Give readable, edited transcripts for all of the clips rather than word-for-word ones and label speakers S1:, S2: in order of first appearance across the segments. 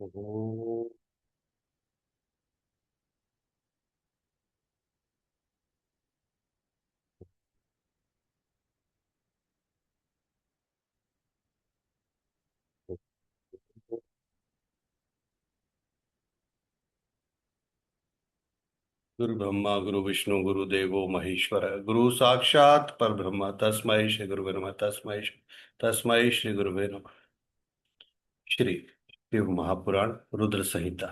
S1: ओ, गुरु ब्रह्मा गुरु विष्णु गुरु देवो महेश्वर गुरु साक्षात पर ब्रह्म तस्मै श्री गुरुवे नमः तस्मै श्री गुरुवे नमः। श्री शिव महापुराण रुद्र संहिता।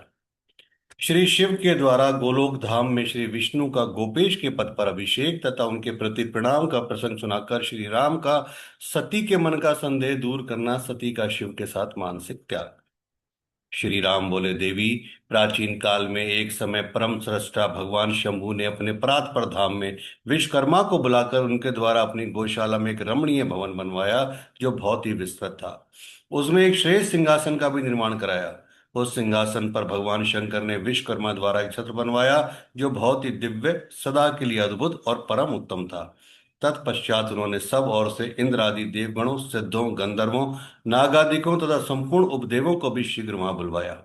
S1: श्री शिव के द्वारा गोलोक धाम में श्री विष्णु का गोपेश के पद पर अभिषेक तथा उनके प्रति प्रणाम का प्रसंग सुनाकर श्री राम का सती के मन का संदेह दूर करना, सती का शिव के साथ मानसिक त्याग। श्री राम बोले, देवी, प्राचीन काल में एक समय परम सृष्टा भगवान शंभु ने अपने परात्पर धाम में विश्वकर्मा को बुलाकर उनके द्वारा अपनी गौशाला में एक रमणीय भवन बनवाया जो बहुत ही विस्तृत था। उसमें एक श्रेष्ठ सिंहासन का भी निर्माण कराया। उस सिंहासन पर भगवान शंकर ने विश्वकर्मा द्वारा एक छत्र बनवाया जो बहुत ही दिव्य, सदा के लिए अद्भुत और परम उत्तम था। तत्पश्चात उन्होंने सब ओर से इंद्र आदि देवगणों, सिद्धों, गंधर्वों, नागादिकों तथा संपूर्ण उपदेवों को भी शीघ्र वहां बुलवाया।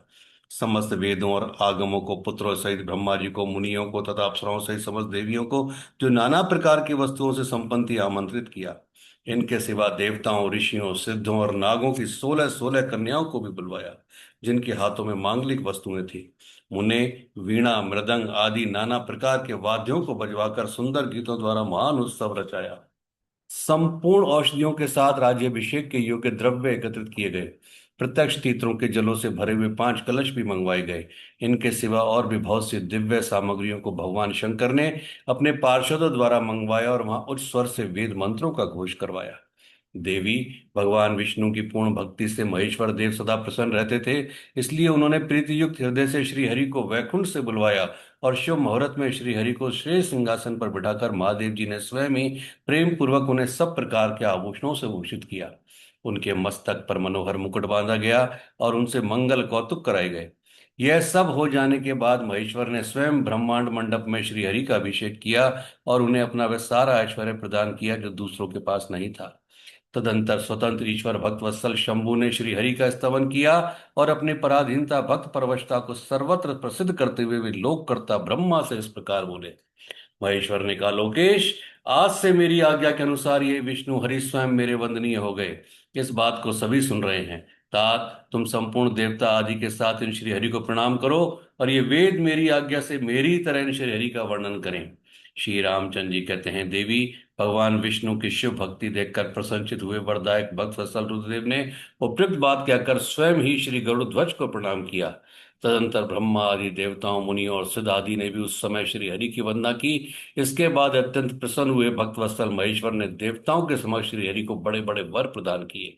S1: समस्त वेदों और आगमों को, पुत्रों सहित ब्रह्मा जी को, मुनियों को तथा अप्सराओं सहित समस्त देवियों को, जो नाना प्रकार की वस्तुओं से संपन्न थी, आमंत्रित किया। इनके सिवा देवताओं, ऋषियों, सिद्धों और नागों की 16-16 कन्याओं को भी बुलवाया, जिनके हाथों में मांगलिक वस्तुएं थी। मुने वीणा, मृदंग आदि नाना प्रकार के वाद्यों को बजवाकर सुंदर गीतों द्वारा महान उत्सव रचाया। संपूर्ण औषधियों के साथ राज्याभिषेक के योग्य द्रव्य एकत्रित किए गए। प्रत्यक्ष तीर्थों के जलों से भरे हुए 5 कलश भी मंगवाए गए। इनके सिवा और भी बहुत सी दिव्य सामग्रियों को भगवान शंकर ने अपने पार्षदों द्वारा मंगवाया और वहां उच्च स्वर से वेद मंत्रों का घोष करवाया। देवी, भगवान विष्णु की पूर्ण भक्ति से महेश्वर देव सदा प्रसन्न रहते थे। इसलिए उन्होंने प्रीति युक्त हृदय से श्री हरि को वैकुंठ से बुलवाया और शुभ मुहूर्त में श्री हरि को श्रेष्ठ सिंहासन पर बिठाकर महादेव जी ने स्वयं ही प्रेम पूर्वक उन्हें सब प्रकार के आभूषणों से भूषित किया। उनके मस्तक पर मनोहर मुकुट बांधा गया और उनसे मंगल कौतुक कराए गए। यह सब हो जाने के बाद महेश्वर ने स्वयं ब्रह्मांड मंडप में श्री हरि का अभिषेक किया और उन्हें अपना वह सारा ऐश्वर्य प्रदान किया जो दूसरों के पास नहीं था। तदंतर स्वतंत्र ईश्वर भक्त वत्सल शंभु ने श्री हरि का स्तवन किया और अपनी पराधीनता, भक्त परवशता को सर्वत्र प्रसिद्ध करते हुए वे लोककर्ता ब्रह्मा से इस प्रकार बोले। महेश्वर ने कहा, लोकेश, आज से मेरी आज्ञा के अनुसार ये विष्णु हरि स्वयं मेरे वंदनीय हो गए। इस बात को सभी सुन रहे हैं। तात, तुम संपूर्ण देवता आदि के साथ इन श्री हरि को प्रणाम करो और ये वेद मेरी आज्ञा से मेरी तरह इन श्री हरि का वर्णन करें। श्री रामचंद्र जी कहते हैं, देवी, भगवान विष्णु की शिव भक्ति देखकर प्रसन्नचित हुए वरदायक भक्त वत्सल रुद्रदेव ने उपयुक्त बात कहकर स्वयं ही श्री गरुड़ध्वज को प्रणाम किया। तदंतर ब्रह्मा आदि देवताओं, मुनियों और सिद्ध आदि ने भी उस समय श्री हरि की वंदना की। इसके बाद अत्यंत प्रसन्न हुए भक्त वत्सल महेश्वर ने देवताओं के समक्ष श्री हरि को बड़े बड़े वर प्रदान किए।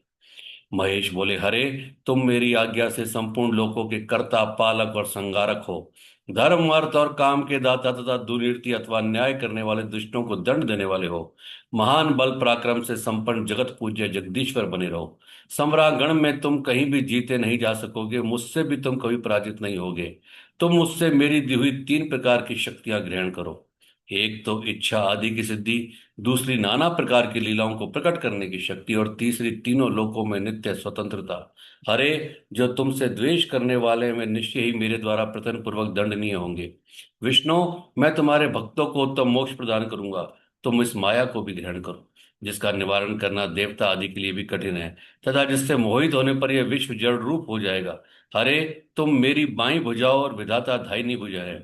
S1: महेश बोले, हरे, तुम मेरी आज्ञा से संपूर्ण लोकों के कर्ता, पालक और संगारक हो। धर्म, अर्थ और काम के दाता तथा दुर्नीति अथवा न्याय करने वाले दुष्टों को दंड देने वाले हो। महान बल पराक्रम से संपन्न जगत पूज्य जगदीश्वर बने रहो। सम्रागण में तुम कहीं भी जीते नहीं जा सकोगे, मुझसे भी तुम कभी पराजित नहीं होगे। तुम मुझसे मेरी दी हुई 3 प्रकार की शक्तियां ग्रहण करो। एक तो इच्छा आदि की सिद्धि, दूसरी नाना प्रकार की लीलाओं को प्रकट करने की शक्ति और तीसरी तीनों लोकों में नित्य स्वतंत्रता। हरे, जो तुमसे द्वेष करने वाले में निश्चय ही मेरे द्वारा प्रथन पूर्वक दंडनीय होंगे। विष्णु, मैं तुम्हारे भक्तों को उत्तम मोक्ष प्रदान करूंगा। तुम इस माया को भी ग्रहण करो, जिसका निवारण करना देवता आदि के लिए भी कठिन है तथा जिससे मोहित होने पर यह विश्व जड़ रूप हो जाएगा। हरे, तुम मेरी बाईं भुजाओं और विधाता दाहिनी भुजा है।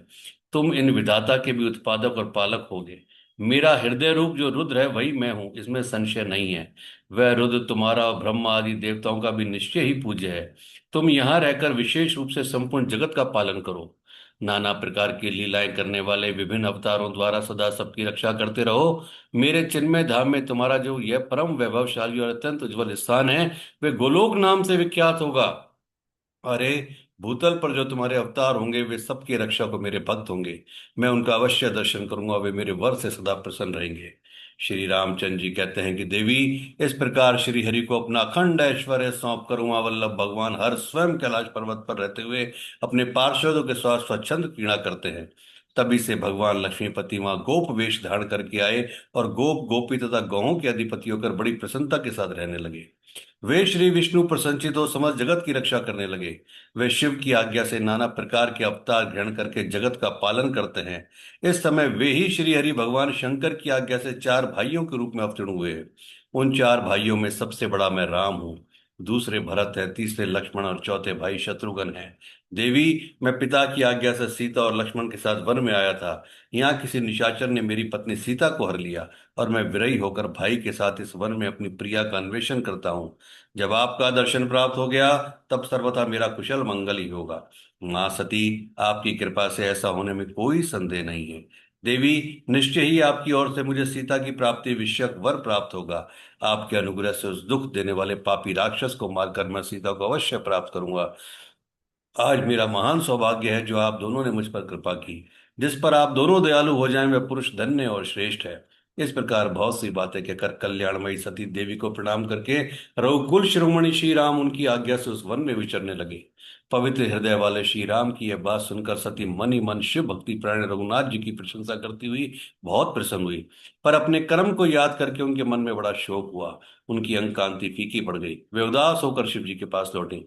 S1: तुम इन विधाता के भी उत्पादक और पालक होगे। मेरा हृदय रूप जो रुद्र है वही मैं हूं, इसमें संशय नहीं है। वह रुद्र तुम्हारा और ब्रह्मा आदि देवताओं का भी निश्चय ही पूज्य है। तुम यहाँ रहकर विशेष रूप से संपूर्ण जगत का पालन करो। नाना प्रकार की लीलाएं करने वाले विभिन्न अवतारों द्वारा सदा सबकी रक्षा करते रहो। मेरे चिन्मय धाम में तुम्हारा जो यह परम वैभवशाली और अत्यंत उज्जवल स्थान है, वे गोलोक नाम से विख्यात होगा। अरे, भूतल पर जो तुम्हारे अवतार होंगे वे सबकी रक्षा को मेरे भक्त होंगे। मैं उनका अवश्य दर्शन करूंगा, वे मेरे वर से सदा प्रसन्न रहेंगे। श्री रामचंद्र जी कहते हैं कि देवी, इस प्रकार श्री हरि को अपना अखंड ऐश्वर्य सौंप कर उमा वल्लभ भगवान हर स्वयं कैलाश पर्वत पर रहते हुए अपने पार्षदों के साथ स्वच्छंद क्रीड़ा करते हैं। तभी से भगवान लक्ष्मीपति वहां गोप वेश धारण करके आए और गोप, गोपी तथा गौओं के अधिपति होकर बड़ी प्रसन्नता के साथ रहने लगे। वे श्री विष्णु प्रसन्नचित हो समस्त जगत की रक्षा करने लगे। वे शिव की आज्ञा से नाना प्रकार के अवतार ग्रहण करके जगत का पालन करते हैं। इस समय वे ही श्री हरि भगवान शंकर की आज्ञा से चार भाइयों के रूप में अवतीर्ण हुए हैं। उन चार भाइयों में सबसे बड़ा मैं राम हूँ, दूसरे भरत है, तीसरे लक्ष्मण और चौथे भाई शत्रुघ्न है। देवी, मैं पिता की आज्ञा से सीता और लक्ष्मण के साथ वन में आया था। यहाँ किसी निशाचर ने मेरी पत्नी सीता को हर लिया और मैं विरही होकर भाई के साथ इस वन में अपनी प्रिया का अन्वेषण करता हूँ। जब आपका दर्शन प्राप्त हो गया, तब सर्वथा मेरा कुशल मंगल ही होगा। माँ सती, आपकी कृपा से ऐसा होने में कोई संदेह नहीं है। देवी, निश्चय ही आपकी ओर से मुझे सीता की प्राप्ति विषयक वर प्राप्त होगा। आपके अनुग्रह से उस दुख देने वाले पापी राक्षस को मारकर मैं सीता को अवश्य प्राप्त करूंगा। आज मेरा महान सौभाग्य है जो आप दोनों ने मुझ पर कृपा की। जिस पर आप दोनों दयालु हो जाएं वह पुरुष धन्य और श्रेष्ठ है। इस प्रकार बहुत सी बातें कहकर कल्याणमयी सती देवी को प्रणाम करके रघुकुल शिरोमणि श्री राम उनकी आज्ञा से उस वन में विचरने लगे। पवित्र हृदय वाले श्री राम की यह बात सुनकर सती मन ही मन शिव भक्ति प्राण रघुनाथ जी की प्रशंसा करती हुई बहुत प्रसन्न हुई। पर अपने कर्म को याद करके उनके मन में बड़ा शोक हुआ। उनकी अंग कांति फीकी पड़ गई। वे उदास होकर शिव जी के पास लौटे।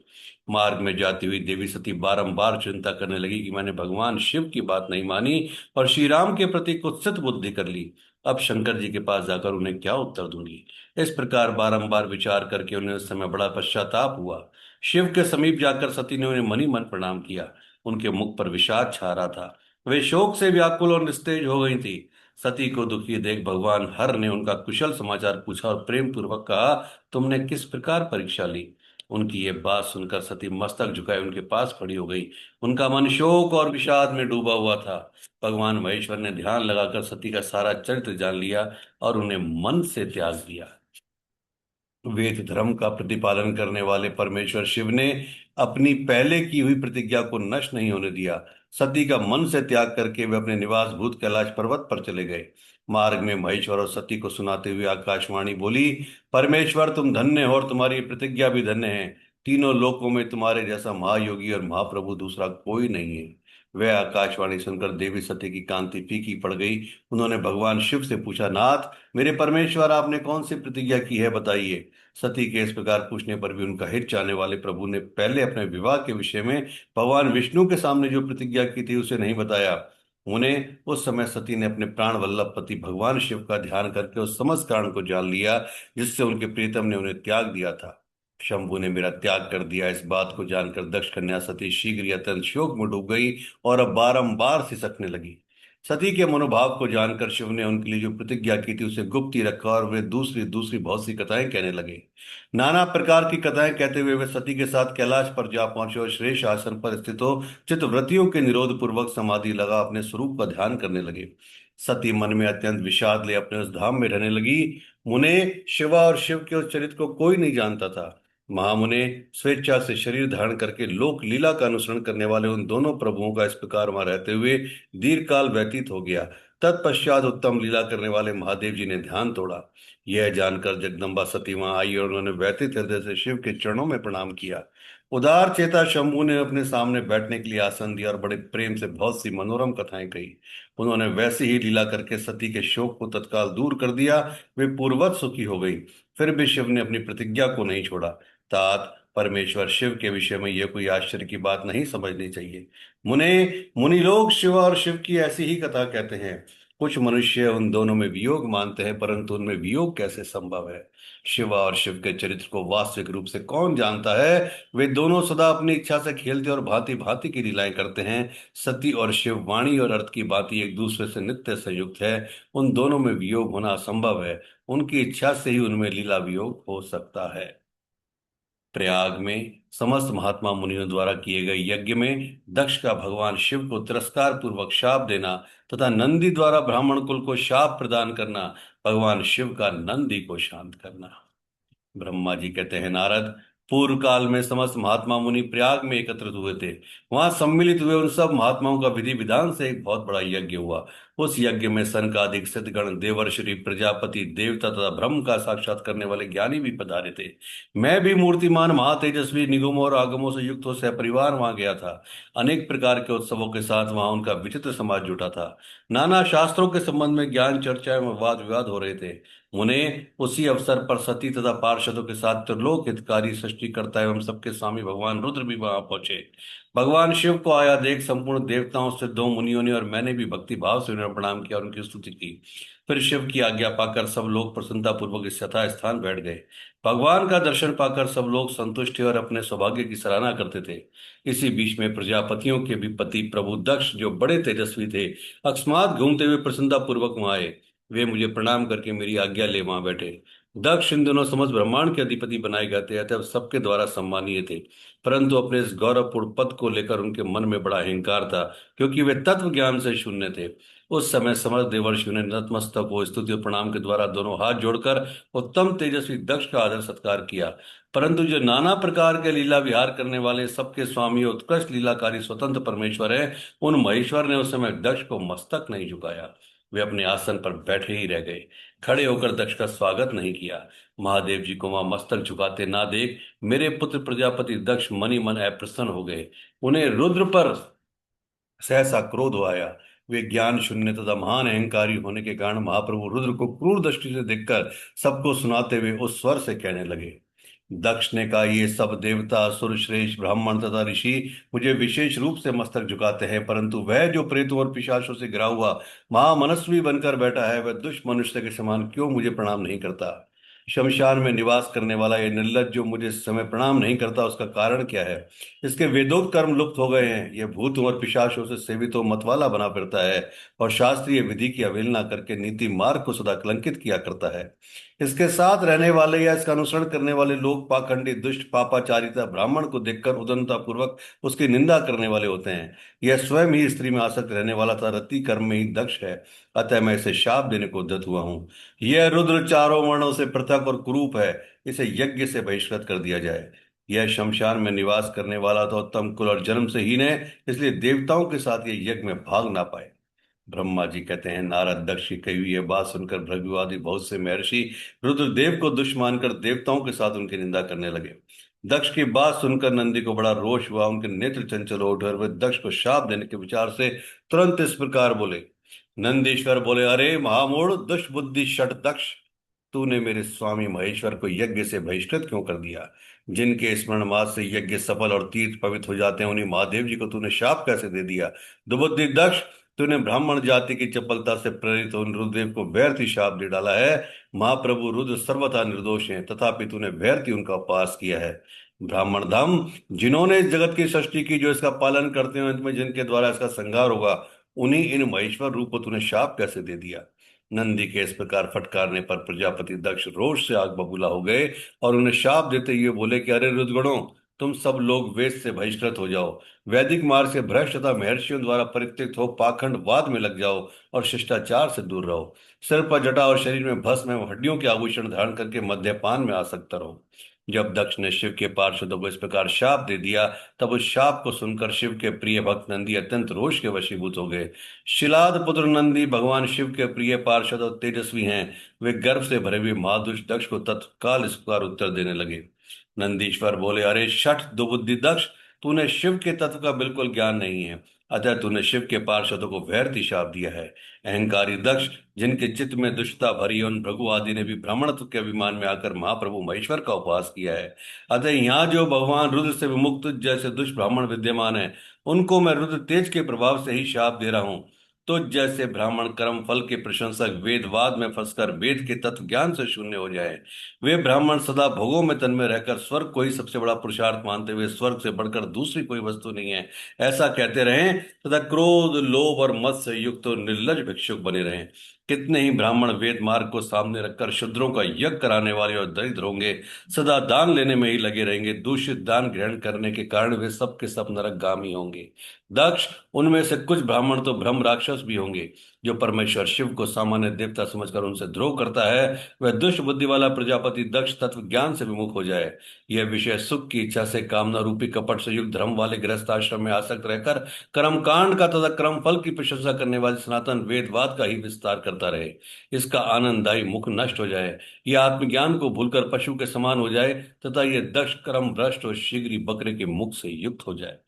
S1: मार्ग में जाती हुई देवी सती बारंबार चिंता करने लगी कि मैंने भगवान शिव की बात नहीं मानी और श्री राम के प्रति कुत्सित बुद्धि कर ली। अब शंकर जी के पास जाकर उन्हें क्या उत्तर दूंगी। इस प्रकार बारंबार विचार करके उन्हें उस समय बड़ा पश्चाताप हुआ। शिव के समीप जाकर सती ने उन्हें मनी मन प्रणाम किया। उनके मुख पर विषाद छा रहा था। वे शोक से व्याकुल और निस्तेज हो गई थी। सती को दुखी देख भगवान हर ने उनका कुशल समाचार पूछा और प्रेम पूर्वक कहा, तुमने किस प्रकार परीक्षा ली। उनकी ये बात सुनकर सती मस्तक झुकाए उनके पास खड़ी हो गई। उनका मन शोक और विषाद में डूबा हुआ था। भगवान महेश्वर ने ध्यान लगाकर सती का सारा चरित्र जान लिया और उन्हें मन से त्याग दिया। वेद धर्म का प्रतिपालन करने वाले परमेश्वर शिव ने अपनी पहले की हुई प्रतिज्ञा को नष्ट नहीं होने दिया। सती का मन से त्याग करके वे अपने निवास भूत कैलाश पर्वत पर चले गए। मार्ग में महेश्वर और सती को सुनाते हुए आकाशवाणी बोली, परमेश्वर तुम धन्य हो और तुम्हारी प्रतिज्ञा भी धन्य है। तीनों लोकों में तुम्हारे जैसा महायोगी और महाप्रभु दूसरा कोई नहीं है। वह आकाशवाणी सुनकर देवी सती की कांति फीकी पड़ गई। उन्होंने भगवान शिव से पूछा, नाथ, मेरे परमेश्वर, आपने कौन सी प्रतिज्ञा की है, बताइए। सती के इस प्रकार पूछने पर भी उनका हित चाहने वाले प्रभु ने पहले अपने विवाह के विषय में भगवान विष्णु के सामने जो प्रतिज्ञा की थी उसे नहीं बताया। उन्हें उस समय सती ने अपने प्राण वल्लभ पति भगवान शिव का ध्यान करके उस समस्त कारण को जान लिया जिससे उनके प्रीतम ने उन्हें त्याग दिया था। शंभु ने मेरा त्याग कर दिया, इस बात को जानकर दक्ष कन्या सती शीघ्र ही अत्यंत शोक में डूब गई और अब बारंबार सिसकने लगी। सती के मनोभाव को जानकर शिव ने उनके लिए जो प्रतिज्ञा की थी उसे गुप्त ही रखा और वे दूसरी दूसरी बहुत सी कथाएं कहने लगे। नाना प्रकार की कथाएं कहते हुए वे सती के साथ कैलाश पर जा पहुंचे और श्रेष्ठ आसन पर स्थित हो चित्तवृत्तियों के निरोध पूर्वक समाधि लगा अपने स्वरूप का ध्यान करने लगे। सती मन में अत्यंत विषाद ले अपने उस धाम में रहने लगी। मुने, शिवा और शिव के उस चरित्र को कोई नहीं जानता था। महामुने, स्वेच्छा से शरीर धारण करके लोक लीला का अनुसरण करने वाले उन दोनों प्रभुओं का इस प्रकार वहां रहते हुए दीर्घ काल व्यतीत हो गया। तत्पश्चात उत्तम लीला करने वाले महादेव जी ने ध्यान तोड़ा। यह जानकर जगदम्बा सती वहां आई और उन्होंने व्यथित हृदय से शिव के चरणों में प्रणाम किया। उदार चेता शंभु ने अपने सामने बैठने के लिए आसन दिया और बड़े प्रेम से बहुत सी मनोरम कथाएं कही। उन्होंने वैसे ही लीला करके सती के शोक को तत्काल दूर कर दिया। वे पूर्वत सुखी हो गई। फिर भी शिव ने अपनी प्रतिज्ञा को नहीं छोड़ा। तात, परमेश्वर शिव के विषय में यह कोई आश्चर्य की बात नहीं समझनी चाहिए। मुने, मुनि लोग शिव और शिव की ऐसी ही कथा कहते हैं। कुछ मनुष्य उन दोनों में वियोग मानते हैं, परंतु उनमें वियोग कैसे संभव है। शिव और शिव के चरित्र को वास्तविक रूप से कौन जानता है। वे दोनों सदा अपनी इच्छा से खेलते और भांति भांति की लीलाएं करते हैं। सती और शिव वाणी और अर्थ की भांति एक दूसरे से नित्य संयुक्त है। उन दोनों में वियोग होना असंभव है। उनकी इच्छा से ही उनमें लीला वियोग हो सकता है। प्रयाग में समस्त महात्मा मुनियों द्वारा किए गए यज्ञ में दक्ष का भगवान शिव को तिरस्कार पूर्वक शाप देना तथा नंदी द्वारा ब्राह्मण कुल को शाप प्रदान करना, भगवान शिव का नंदी को शांत करना। ब्रह्मा जी कहते हैं, नारद, पूर्व काल में समस्त महात्मा मुनि प्रयाग में एकत्रित हुए थे। वहां सम्मिलित हुए उन सब महात्माओं का विधि विधान से एक बहुत बड़ा यज्ञ हुआ। उस यज्ञ में सनकादिक सिद्धगण, देवर्षि, प्रजापति, देवता तथा ब्रह्म का साक्षात करने वाले ज्ञानी भी पधारे थे। मैं भी मूर्तिमान, महातेजस्वी, निगमों और आगमों से युक्त हो सपरिवार वहां गया था। अनेक प्रकार के उत्सवों के साथ वहां उनका विचित्र समाज जुटा था। नाना शास्त्रों के संबंध में ज्ञान चर्चा एवं वाद विवाद हो रहे थे। मुने उसी अवसर पर सती तथा पार्षदों के साथ त्रिलोक हितकारी, सृष्टिकर्ता एवं सबके स्वामी भगवान रुद्र भी वहां पहुंचे। भगवान शिव को आया देख संपूर्ण देवताओं, सिद्धों, मुनियों ने और मैंने भी भक्ति भाव से उन्हें प्रणाम किया और उनकी स्तुति की। फिर शिव की आज्ञा पाकर सब लोग प्रसन्नता पूर्वक इस यथा स्थान बैठ गए। भगवान का दर्शन पाकर सब लोग संतुष्ट थे और अपने सौभाग्य की सराहना करते थे। इसी बीच में प्रजापतियों के भी पति प्रभु दक्ष, जो बड़े तेजस्वी थे, अकस्मात घूमते हुए प्रसन्नता पूर्वक वहां आए। वे मुझे प्रणाम करके मेरी आज्ञा ले वहां बैठे। दक्ष इन दिनों समस्त ब्रह्मांड के अधिपति बनाए गए थे, अतः सबके द्वारा सम्मानीय थे। परंतु अपने इस गौरवपूर्ण पद को लेकर उनके मन में बड़ा अहंकार था, क्योंकि वे तत्व ज्ञान से शून्य थे। उस समय समस्त देवर्षियों ने नतमस्तक हो स्तुति और प्रणाम के द्वारा दोनों हाथ जोड़कर उत्तम तेजस्वी दक्ष का आदर सत्कार किया। परंतु जो नाना प्रकार के लीला विहार करने वाले, सबके स्वामी, उत्कृष्ट लीलाकारी स्वतंत्र परमेश्वर है, उन महेश्वर ने उस समय दक्ष को मस्तक नहीं झुकाया। वे अपने आसन पर बैठे ही रह गए। खड़े होकर दक्ष का स्वागत नहीं किया। महादेव जी को वहां मस्तक झुकाते ना देख मेरे पुत्र प्रजापति दक्ष मनि मन अप्रसन्न हो गए। उन्हें रुद्र पर सहसा क्रोध आया। वे ज्ञान शून्य तथा महान अहंकारी होने के कारण महाप्रभु रुद्र को क्रूर दृष्टि से देखकर सबको सुनाते हुए उस स्वर से कहने लगे। दक्ष ने कहा, ये सब देवता, असुर, श्रेष्ठ, ब्राह्मण तथा ऋषि मुझे विशेष रूप से मस्तक झुकाते हैं, परंतु वह जो प्रेतों और पिशाचों से घिरा हुआ महामनस्वी बनकर बैठा है, वह दुष्ट मनुष्य के समान क्यों मुझे प्रणाम नहीं करता। शमशान में निवास करने वाला ये निर्लज्ज जो मुझे इस समय प्रणाम नहीं करता, उसका कारण क्या है। इसके वेदोक्त कर्म लुप्त हो गए हैं। यह भूतों और पिशाचों से सेवित हो मतवाला बना फिरता है और शास्त्रीय विधि की अवहेलना करके नीति मार्ग को सदा कलंकित किया करता है। इसके साथ रहने वाले या इसका अनुसरण करने वाले लोग पाखंडी, दुष्ट, पापाचारिता, ब्राह्मण को देखकर उदंता पूर्वक उसकी निंदा करने वाले होते हैं। यह स्वयं ही स्त्री में आसक्त रहने वाला था, रति कर्म में ही दक्ष है, अतः मैं इसे शाप देने को उद्यत हुआ हूँ। यह रुद्र चारों वर्णों से पृथक और कुरूप है, इसे यज्ञ से बहिष्कृत कर दिया जाए। यह शमशान में निवास करने वाला था, उत्तम कुल और जन्म से हीन है, इसलिए देवताओं के साथ यह यज्ञ में भाग ना पाए। ब्रह्मा जी कहते हैं, नारद दक्ष की कही हुई यह बात सुनकर भृगु बहुत से महर्षि रुद्रदेव को दुष्ट मानकर देवताओं के साथ उनकी निंदा करने लगे। दक्ष की बात सुनकर नंदी को बड़ा रोष हुआ। उनके नेत्र चंचल हो उठे और वे दक्ष को शाप देने के विचार से तुरंत इस प्रकार बोले। नंदीश्वर बोले, अरे महामूढ़, दुष्ट बुद्धि शठ दक्ष, तूने मेरे स्वामी महेश्वर को यज्ञ से बहिष्कृत क्यों कर दिया। जिनके स्मरण मात्र से यज्ञ सफल और तीर्थ पवित्र हो जाते हैं, उन्हीं महादेव जी को तूने शाप कैसे दे दिया। दुबुद्धि दक्ष, तूने ब्राह्मण जाति की चपलता से प्रेरित उन रुद्रदेव को व्यर्थ ही शाप दे डाला है। महाप्रभु रुद्र सर्वथा निर्दोष हैं, तथापि तूने व्यर्थ ही उनका उपवास किया है। ब्राह्मण धाम, जिन्होंने इस जगत की सृष्टि की, जो इसका पालन करते हैं, अंत में जिनके द्वारा इसका संहार होगा, उन्हीं इन महेश्वर रूप को तूने शाप कैसे दे दिया। नंदी के इस प्रकार फटकारने पर प्रजापति दक्ष रोष से आग बबूला हो गए और उन्हें शाप देते हुए बोले कि अरे रुद्रगणों, तुम सब लोग वेद से बहिष्कृत हो जाओ, वैदिक मार्ग से भ्रष्ट तथा महर्षियों द्वारा परित्यक्त हो पाखंड वाद में लग जाओ और शिष्टाचार से दूर रहो। सिर पर जटा और शरीर में भस्म एवं हड्डियों के आभूषण धारण करके मद्यपान में आसक्त रहो। जब दक्ष ने शिव के पार्षदों को इस प्रकार शाप दे दिया, तब उस शाप को सुनकर शिव के प्रिय भक्त नंदी अत्यंत रोष के वशीभूत हो गए। शिलाद पुत्र नंदी भगवान शिव के प्रिय पार्षद और तेजस्वी हैं। वे गर्व से भरे हुए महादुष्ट दक्ष को तत्काल इस प्रकार उत्तर देने लगे। नंदीश्वर बोले, अरे शठ दुबुद्धि दक्ष, तूने शिव के तत्व का बिल्कुल ज्ञान नहीं है, अतः तूने शिव के पार्षदों को व्यर्थ ही शाप दिया है। अहंकारी दक्ष, जिनके चित्त में दुष्टता भरी, उन भृगु आदि ने भी ब्राह्मणत्व के अभिमान में आकर महाप्रभु महेश्वर का उपवास किया है। अतः यहाँ जो भगवान रुद्र से विमुक्त जैसे दुष्ट ब्राह्मण विद्यमान है, उनको मैं रुद्र तेज के प्रभाव से ही शाप दे रहा हूँ। तो जैसे ब्राह्मण कर्म फल के प्रशंसक वेदवाद में फंसकर वेद के तत्व ज्ञान से शून्य हो जाए, वे ब्राह्मण सदा भोगों में तन्मय रहकर स्वर्ग को ही सबसे बड़ा पुरुषार्थ मानते हुए स्वर्ग से बढ़कर दूसरी कोई वस्तु नहीं है ऐसा कहते रहें तथा क्रोध, लोभ और मद से युक्त निर्लज भिक्षुक बने रहें। कितने ही ब्राह्मण वेद मार्ग को सामने रखकर शूद्रों का यज्ञ कराने वाले और दरिद्र होंगे, सदा दान लेने में ही लगे रहेंगे। दूषित दान ग्रहण करने के कारण वे सब के सब नरकगामी होंगे। दक्ष, उनमें से कुछ ब्राह्मण तो ब्रह्म राक्षस भी होंगे। जो परमेश्वर शिव को सामान्य देवता समझकर उनसे द्रोह करता है, वह दुष्ट बुद्धि वाला प्रजापति दक्ष तत्व ज्ञान से विमुख हो जाए। यह विषय सुख की इच्छा से कामना रूपी कपट से युक्त धर्म वाले गृहस्थ आश्रम में आसक्त रहकर कर्मकांड का तथा कर्म फल की प्रशंसा करने वाले सनातन वेदवाद का ही विस्तार करता रहे। इसका आनंददायी मुख नष्ट हो जाए, यह आत्मज्ञान को भूलकर पशु के समान हो जाए तथा यह दक्ष कर्म भ्रष्ट और शीघ्र ही बकरे के मुख से युक्त हो जाए।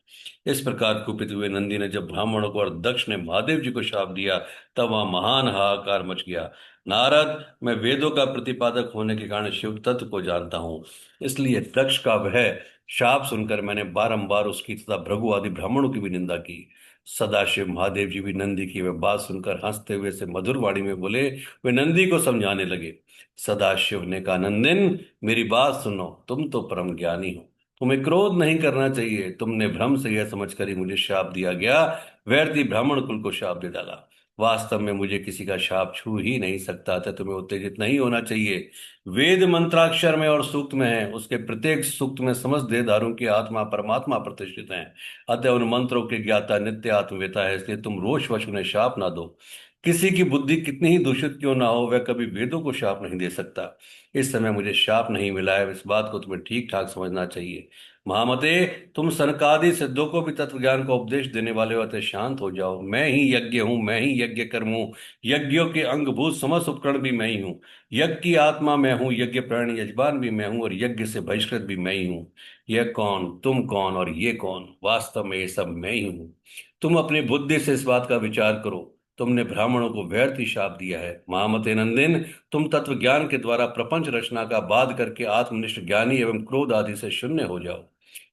S1: इस प्रकार कुपित हुए नंदी ने जब ब्राह्मणों को और दक्ष ने महादेव जी को शाप दिया, तब वहां महान हाहाकार मच गया। नारद, मैं वेदों का प्रतिपादक होने के कारण शिव तत्व को जानता हूँ, इसलिए दक्ष का वह शाप सुनकर मैंने बारंबार उसकी तथा भृगु आदि ब्राह्मणों की भी निंदा की। सदाशिव महादेव जी भी नंदी की वह बात सुनकर हंसते हुए से मधुर वाणी में बोले। वे नंदी को समझाने लगे। सदाशिव ने कहा, नंदिन, मेरी बात सुनो, तुम तो परम ज्ञानी हो, तुम्हें क्रोध नहीं करना चाहिए। तुमने भ्रम से यह समझकर ही मुझे शाप दिया गया, व्यर्थी ब्राह्मण कुल को शाप दे डाला। वास्तव में मुझे किसी का शाप छू ही नहीं सकता था। तुम्हें उत्तेजित नहीं होना चाहिए। वेद मंत्राक्षर में और सूक्त में है, उसके प्रत्येक सूक्त में समस्त देहधारों की आत्मा परमात्मा प्रतिष्ठित है। अतः उन मंत्रों के ज्ञाता नित्य आत्मवेता है, इसलिए तुम रोषवश उन्हें शाप ना दो। किसी की बुद्धि कितनी ही दूषित क्यों ना हो, वह कभी वेदों को शाप नहीं दे सकता। इस समय मुझे शाप नहीं मिला है, इस बात को तुम्हें ठीक ठाक समझना चाहिए। महामते, तुम सनकादि सिद्धों को भी तत्व ज्ञान का उपदेश देने वाले हो, अतः शांत हो जाओ। मैं ही यज्ञ हूँ, मैं ही यज्ञ कर्म हूँ, यज्ञों के अंगभूत समस्त उपकरण भी मैं ही हूँ। यज्ञ की आत्मा मैं हूँ, यज्ञ प्राण यजमान भी मैं हूँ, और यज्ञ से बहिष्कृत भी मैं ही हूँ। यह कौन, तुम कौन और ये कौन? वास्तव में ये सब मैं ही हूँ। तुम अपनी बुद्धि से इस बात का विचार करो। तुमने ब्राह्मणों को व्यर्थ ही शाप दिया है। महामते नंदिन, तुम तत्व ज्ञान के द्वारा प्रपंच रचना का बाध करके आत्मनिष्ठ ज्ञानी एवं क्रोध आदि से शून्य हो जाओ।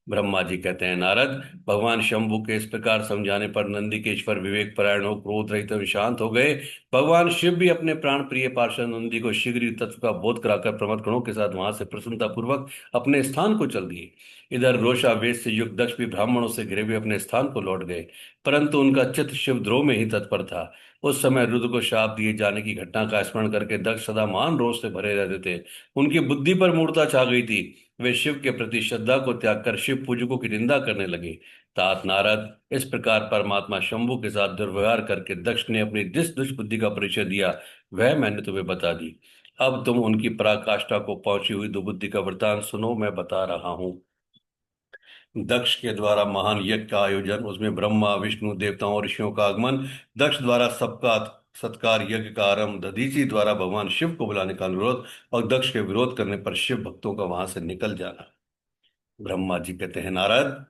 S1: ब्रह्मा जी कहते हैं, नारद, भगवान शंभु के इस प्रकार समझाने पर नंदिकेश्वर विवेक परायण हो क्रोध रहित एवं शांत हो गए। भगवान शिव भी अपने प्राण प्रिय पार्षद नंदी को शीघ्र ही तत्व का बोध कराकर प्रमथ गणों के साथ वहां से प्रसन्नता पूर्वक अपने स्थान को चल दिए। इधर रोषावेश से युक्त दक्ष भी ब्राह्मणों से घिरे हुए अपने स्थान को लौट गए, परंतु उनका चित्त शिवद्रोह में ही तत्पर था। उस समय रुद्र को शाप दिए जाने की घटना का स्मरण करके दक्ष सदा मान रोष से भरे रहते थे। उनकी बुद्धि पर मूर्छा छा गई थी। वे शिव के प्रति श्रद्धा को त्याग कर शिव पूजकों की निंदा करने लगे। तात नारद, इस प्रकार परमात्मा शंभु के साथ दुर्व्यवहार करके दक्ष ने अपनी जिस दुष्ट बुद्धि का परिचय दिया, वह मैंने तुम्हें बता दी। अब तुम उनकी पराकाष्ठा को पहुंची हुई दुबुद्धि का वृतांत सुनो, मैं बता रहा हूं। दक्ष के द्वारा महान यज्ञ का आयोजन, उसमें ब्रह्मा विष्णु देवताओं और ऋषियों का आगमन, दक्ष द्वारा सबका सत्कार यज्ञ का आरंभ, दधीचि द्वारा भगवान शिव को बुलाने का अनुरोध और दक्ष के विरोध करने पर शिव भक्तों का वहां से निकल जाना। ब्रह्मा जी कहते हैं, नारद,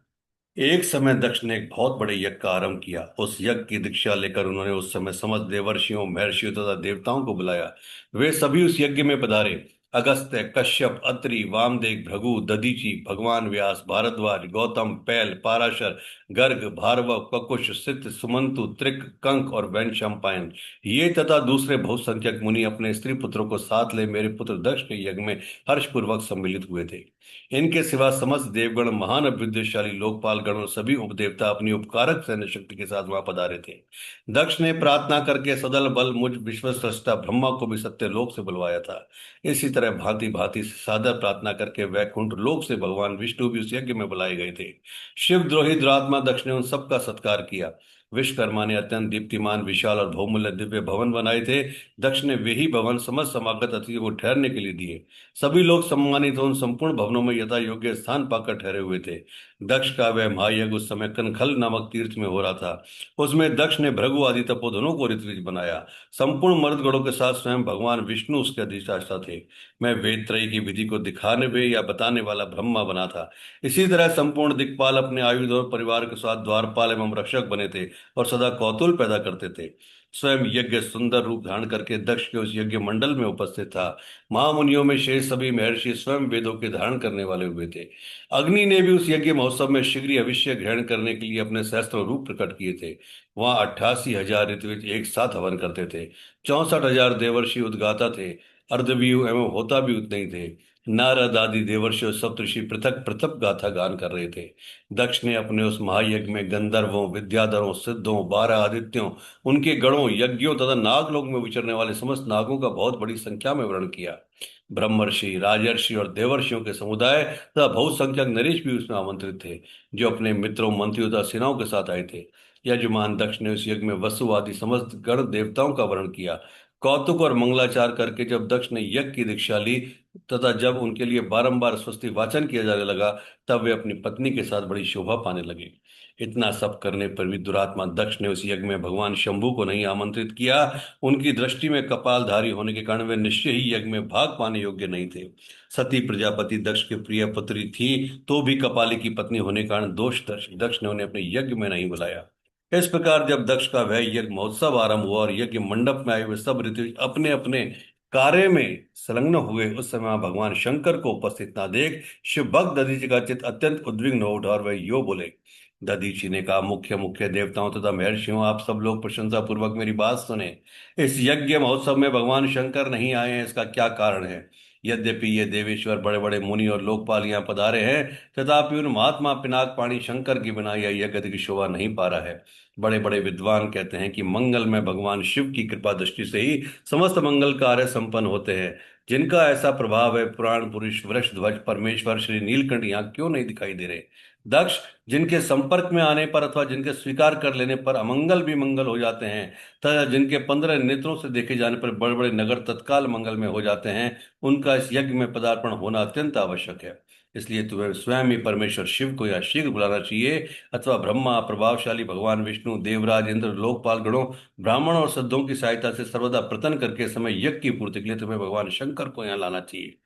S1: एक समय दक्ष ने एक बहुत बड़े यज्ञ का आरंभ किया। उस यज्ञ की दीक्षा लेकर उन्होंने उस समय समस्त देवर्षियों महर्षियों तथा देवताओं को बुलाया। वे सभी उस यज्ञ में पधारे। अगस्त्य, कश्यप, अत्रि, वामदेव, भृगु, दधीचि, भगवान व्यास, भारद्वाज, गौतम, पैल, पाराशर, गर्ग, भार्गव, ककुश, सित, सुमंतु, त्रिक, कंक और वैनशंपायन, ये तथा दूसरे बहुसंख्यक मुनि अपने स्त्री पुत्रों को साथ ले मेरे पुत्र दक्ष के यज्ञ में हर्षपूर्वक सम्मिलित हुए थे। इनके सिवा समस्त देवगण, महान अभ्युदयशाली लोकपाल गण और सभी उपदेवता अपनी उपकारक सैन्य शक्ति के साथ वहां पधारे थे। दक्ष ने प्रार्थना करके सदल बल मुझ विश्वस्रष्टा ब्रह्मा को भी सत्य लोक से बुलवाया था। इसी तरह भांति भांति से सादर प्रार्थना करके वैकुंठ लोक से भगवान विष्णु भी उस यज्ञ में बुलाए गए थे। शिवद्रोही दुरात्मा दक्ष ने उन सबका सत्कार किया। विश्वकर्मा ने अत्यंत दीप्तिमान विशाल और बहुमूल्य दिव्य भवन बनाए थे। दक्ष ने वे ही भवन समस्त समागत अतिथियों को ठहरने के लिए दिए। सभी लोग सम्मानित हो उन संपूर्ण भवनों में यथा योग्य स्थान पाकर ठहरे हुए थे। दक्ष का वह महायज्ञ उस समय कनखल नामक तीर्थ में हो रहा था। उसमें दक्ष ने भृगु आदि तपोधनों को ऋत्विज बनाया। संपूर्ण मर्दगणों के साथ स्वयं भगवान विष्णु उसके अधिष्ठाता थे। मैं वेद त्रयी की विधि को दिखाने वे या बताने वाला ब्रह्मा बना था। इसी तरह संपूर्ण दिक्पाल अपने आयुध और परिवार के साथ द्वारपाल एवं रक्षक बने थे और सदा कौतूहल पैदा करते थे। स्वयं यज्ञ सुंदर रूप धारण करके दक्ष के उस यज्ञ मंडल में उपस्थित था। महामुनियों में शेष सभी महर्षि स्वयं वेदों के धारण करने वाले हुए थे। अग्नि ने भी उस यज्ञ महोत्सव में शीघ्र अविष्य ग्रहण करने के लिए अपने सहस्त्र रूप प्रकट किए थे। वहां 88,000 ऋत्विज एक साथ हवन करते थे। 64,000 देवर्षि उद्गाता थे। अर्धवीयु एवं होता भी उतने ही थे। नारद आदि देवर्षि और सप्तऋषि पृथक पृथक गाथा गान कर रहे थे। दक्ष ने अपने उस महायज्ञ में गंधर्वों, विद्याधरों, सिद्धों, 12 आदित्यों, उनके गणों, यज्ञों तथा नागलोक में विचरने वाले समस्त नागों का बहुत बड़ी संख्या में वर्णन किया। ब्रह्मर्षि, राजर्षि और देवर्षियों के समुदाय तथा बहुसंख्यक नरेश भी उसमें आमंत्रित थे, जो अपने मित्रों, मंत्रियों तथा सेनाओं के साथ आए थे। यजमान दक्ष ने उस यज्ञ में वसु आदि समस्त गण देवताओं का वर्णन किया। कौतुक और मंगलाचार करके जब दक्ष ने यज्ञ की दीक्षा ली तथा जब उनके लिए बारंबार स्वस्ति वाचन किया जाने लगा, तब वे अपनी पत्नी के साथ बड़ी शोभा पाने लगे। इतना सब करने पर भी दुरात्मा दक्ष ने उस यज्ञ में भगवान शंभु को नहीं आमंत्रित किया। उनकी दृष्टि में कपालधारी होने के कारण वे निश्चय ही यज्ञ में भाग पाने योग्य नहीं थे। सती प्रजापति दक्ष की प्रिय पुत्री थी, तो भी कपाली की पत्नी होने के कारण दोष दक्ष ने उन्हें अपने यज्ञ में नहीं बुलाया। इस प्रकार जब दक्ष का वह यज्ञ महोत्सव आरंभ हुआ और यज्ञ मंडप में आए हुए सब ऋतु अपने अपने कार्य में संलग्न हुए, उस समय वहां भगवान शंकर को उपस्थित ना देख शिव भक्त दधीचि का चित्त अत्यंत उद्विग्न हो उठा और वह यो बोले। दधीचि ने कहा, मुख्य मुख्य देवताओं तथा महर्षियों, आप सब लोग प्रशंसा पूर्वक मेरी बात सुने। इस यज्ञ महोत्सव में भगवान शंकर नहीं आए हैं, इसका क्या कारण है? यद्यपि ये देवेश्वर, बड़े बड़े मुनि और लोकपाल यहाँ पधारे हैं, तथापि उन महात्मा पिनाक पाणी शंकर की बिना यह यज्ञ की शोभा नहीं पा रहा है। बड़े बड़े विद्वान कहते हैं कि मंगल में भगवान शिव की कृपा दृष्टि से ही समस्त मंगल कार्य संपन्न होते हैं। जिनका ऐसा प्रभाव है, पुराण पुरुष वृषध्वज परमेश्वर श्री नीलकंठ यहाँ क्यों नहीं दिखाई दे रहे? दक्ष, जिनके संपर्क में आने पर अथवा जिनके स्वीकार कर लेने पर अमंगल भी मंगल हो जाते हैं, तथा जिनके 15 नेत्रों से देखे जाने पर बड़े बड़े नगर तत्काल मंगल में हो जाते हैं, उनका इस यज्ञ में पदार्पण होना अत्यंत आवश्यक है। इसलिए तुम्हें स्वयं ही परमेश्वर शिव को या शीघ्र बुलाना चाहिए, अथवा ब्रह्मा, प्रभावशाली भगवान विष्णु, देवराज इंद्र, लोकपाल गणों, ब्राह्मण और सिद्धों की सहायता से सर्वदा प्रतन करके समय यज्ञ की पूर्ति के लिए तुम्हें भगवान शंकर को यहाँ लाना चाहिए।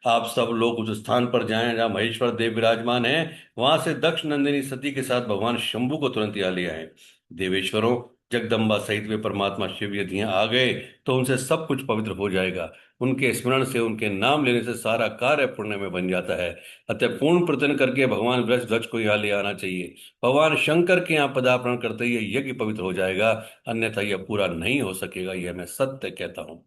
S1: आप सब लोग उस स्थान पर जाएं जहाँ महेश्वर देव विराजमान है, वहां से दक्ष नंदिनी सती के साथ भगवान शंभु को तुरंत यहाँ ले आए। देवेश्वरों, जगदम्बा सहित वे परमात्मा शिव यदि यहाँ आ गए तो उनसे सब कुछ पवित्र हो जाएगा। उनके स्मरण से, उनके नाम लेने से सारा कार्य पुण्य में बन जाता है। अतः पूर्ण प्रयत्न करके भगवान वृषध्वज को यहाँ ले आना चाहिए। भगवान शंकर के यहाँ पदार्पण करते ही यह यज्ञ पवित्र हो जाएगा, अन्यथा यह पूरा नहीं हो सकेगा, यह मैं सत्य कहता हूँ।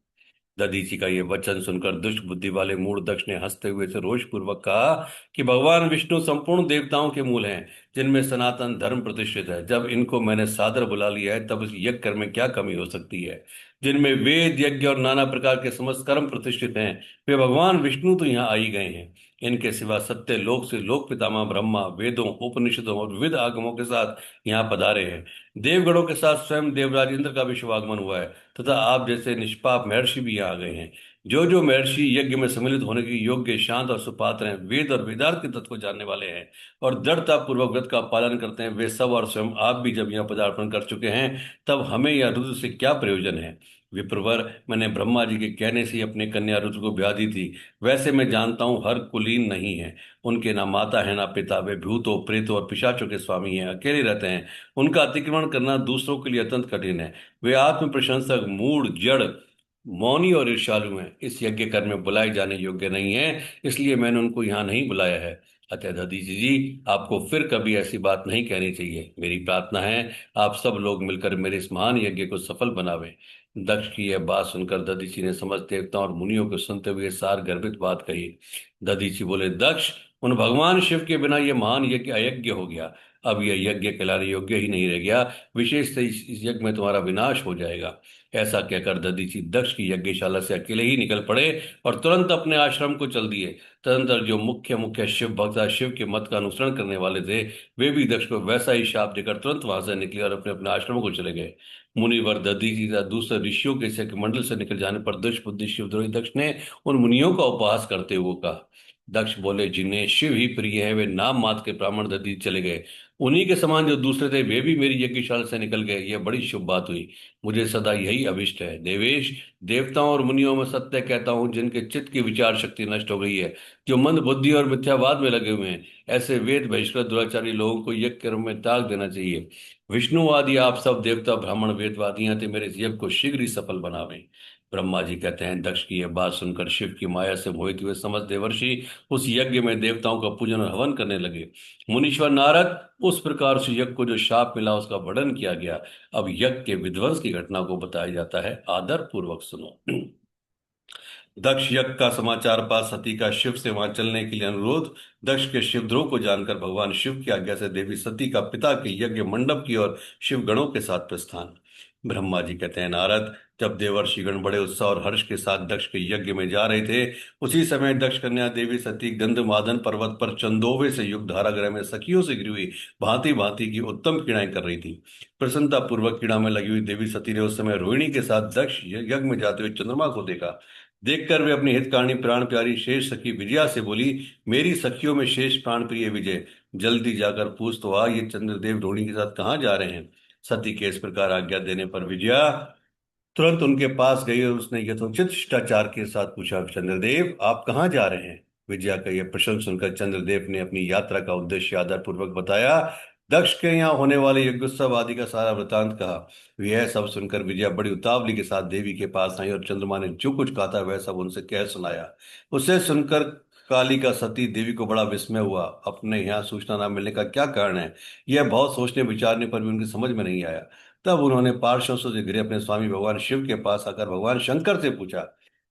S1: दधीचि का ये वचन सुनकर दुष्ट बुद्धि वाले मूढ़ दक्ष ने हंसते हुए से रोष पूर्वक कहा कि भगवान विष्णु संपूर्ण देवताओं के मूल हैं, जिनमें सनातन धर्म प्रतिष्ठित है। जब इनको मैंने सादर बुला लिया है, तब इस यज्ञ कर्म में क्या कमी हो सकती है? जिनमें वेद, यज्ञ और नाना प्रकार के समस्त कर्म प्रतिष्ठित हैं, वे भगवान विष्णु तो यहाँ आ ही गए हैं। इनके सिवा सत्य लोक से लोक पितामह ब्रह्मा वेदों, उपनिषदों और विविध आगमों के साथ यहाँ पधारे हैं। देवगणों के साथ स्वयं देवराज इंद्र का भी शुभागमन हुआ है, तथा आप जैसे निष्पाप महर्षि भी यहाँ आ गए हैं। जो जो महर्षि यज्ञ में सम्मिलित होने के योग्य, शांत और सुपात्र हैं, वेद और वेदार्थ के तत्व को जानने वाले हैं और दृढ़ता पूर्वक व्रत का पालन करते हैं, वे सब और स्वयं आप भी जब यहाँ पदार्पण कर चुके हैं, तब हमें यह रुद्र से क्या प्रयोजन है? विप्रवर, मैंने ब्रह्मा जी के कहने से ही अपने कन्या रुद्र को ब्याह दी थी। वैसे मैं जानता हूँ हर कुलीन नहीं है। उनके ना माता है ना पिता, वे भूतों, प्रेतों और पिशाचों के स्वामी हैं, अकेले रहते हैं। उनका अतिक्रमण करना दूसरों के लिए अत्यंत कठिन है। वे आत्म प्रशंसक, मूढ़, जड़, मौनी और ईर्ष्यालु हैं, इस यज्ञ कर्म में बुलाए जाने योग्य नहीं है, इसलिए मैंने उनको यहाँ नहीं बुलाया है। अतः दधीचि जी, आपको फिर कभी ऐसी बात नहीं कहनी चाहिए। मेरी प्रार्थना है आप सब लोग मिलकर मेरे इस महान यज्ञ को सफल बनावें। दक्ष की यह बात सुनकर दधीचि ने समस्त देवताओं और मुनियों को सुनते हुए सार गर्भित बात कही। दधीचि बोले, दक्ष, उन भगवान शिव के बिना यह महान यज्ञ अयज्ञ हो गया। अब यह यज्ञ कहलाने योग्य ही नहीं रह गया, विशेष से इस यज्ञ में तुम्हारा विनाश हो जाएगा। ऐसा कहकर दधीचि दक्ष की यज्ञशाला से अकेले ही निकल पड़े और तुरंत अपने आश्रम को चल दिए। तदंतर जो मुख्य मुख्य शिव भक्त शिव के मत का अनुसरण करने वाले थे, वे भी दक्ष को वैसा ही शाप देकर तुरंत वहां से निकले और अपने अपने आश्रमों को चले गए। मुनिवर दधीचि तथा दूसरे ऋषियों के से मंडल से निकल जाने पर दुष्ट बुद्धि शिवद्रोही दक्ष ने उन मुनियों का उपहास करते हुए कहा। दक्ष बोले, जिन्हें शिव ही प्रिय है, वे नाम मात्र के ब्राह्मण दधीचि चले गए। उन्हीं के समान जो दूसरे थे, वे भी मेरी यज्ञशाला से निकल गए। यह बड़ी शुभ बात हुई। मुझे सदा यही अभिष्ट है। देवेश, देवताओं और मुनियों में सत्य कहता हूँ, जिनके चित्त की विचार शक्ति नष्ट हो गई है, जो मंद बुद्धि और मिथ्यावाद में लगे हुए हैं, ऐसे वेद बहिष्कृत दुराचारी लोगों को यज्ञ कर्म में त्याग देना चाहिए। विष्णु आदि आप सब देवता, ब्राह्मण, वेदवादियां थे, मेरे इस यज्ञ को शीघ्र ही सफल बनावें। ब्रह्मा जी कहते हैं, दक्ष की यह बात सुनकर शिव की माया से मोहित हुए समस्त देवर्षि उस यज्ञ में देवताओं का पूजन और हवन करने लगे। मुनीश्वर नारद, उस प्रकार उस यज्ञ को जो शाप मिला उसका वर्णन किया गया। अब यज्ञ के विध्वंस की घटना को बताया जाता है, आदर पूर्वक सुनो। दक्ष यज्ञ का समाचार पा सती का शिव से वहां चलने के लिए अनुरोध। दक्ष के शिवद्रोह को जानकर भगवान शिव की आज्ञा से देवी सती का पिता के यज्ञ मंडप की ओर शिव गणों के साथ प्रस्थान। ब्रह्मा जी कहते हैं, नारद, जब देवर्षिगण बड़े उत्साह और हर्ष के साथ दक्ष के यज्ञ में जा रहे थे, उसी समय दक्ष कन्या देवी सती गंधमादन पर्वत पर चंदोवे से युक्त धारागृह में सखियों से घिरी हुई भांति भांति की उत्तम क्रीड़ाएं कर रही थी। प्रसन्नता पूर्वक क्रीड़ा में लगी हुई देवी सती ने उस समय रोहिणी के साथ दक्ष यज्ञ में जाते हुए चंद्रमा को देखा। देखकर वे अपनी हितकारिणी प्राण प्यारी शेष सखी विजया से बोली, मेरी सखियों में शेष प्राण प्रिय विजय, जल्दी जाकर पूछ तो आ, ये चंद्रदेव रोहिणी के साथ कहाँ जा रहे हैं। सती के इस प्रकार आज्ञा देने पर विजया तुरंत उनके पास गई और उसने यथोचित शिष्टाचार के साथ पूछा, चंद्रदेव आप कहाँ जा रहे हैं। विजया का यह प्रश्न सुनकर चंद्रदेव ने अपनी यात्रा का उद्देश्य आदर पूर्वक बताया। दक्ष के यहाँ होने वाले यज्ञोत्सव आदि का सारा वृतांत कहा। यह सब सुनकर विजया बड़ी उतावली के साथ देवी के पास आई और चंद्रमा ने जो कुछ कहा था वह सब उनसे कह सुनाया। उसे सुनकर काली का सती देवी को बड़ा विस्मय हुआ। अपने यहाँ सूचना न मिलने का क्या कारण है, यह बहुत सोचने विचारने पर भी उनकी समझ में नहीं आया। तब उन्होंने पार्श्व से घिरे अपने स्वामी भगवान शिव के पास आकर भगवान शंकर से पूछा।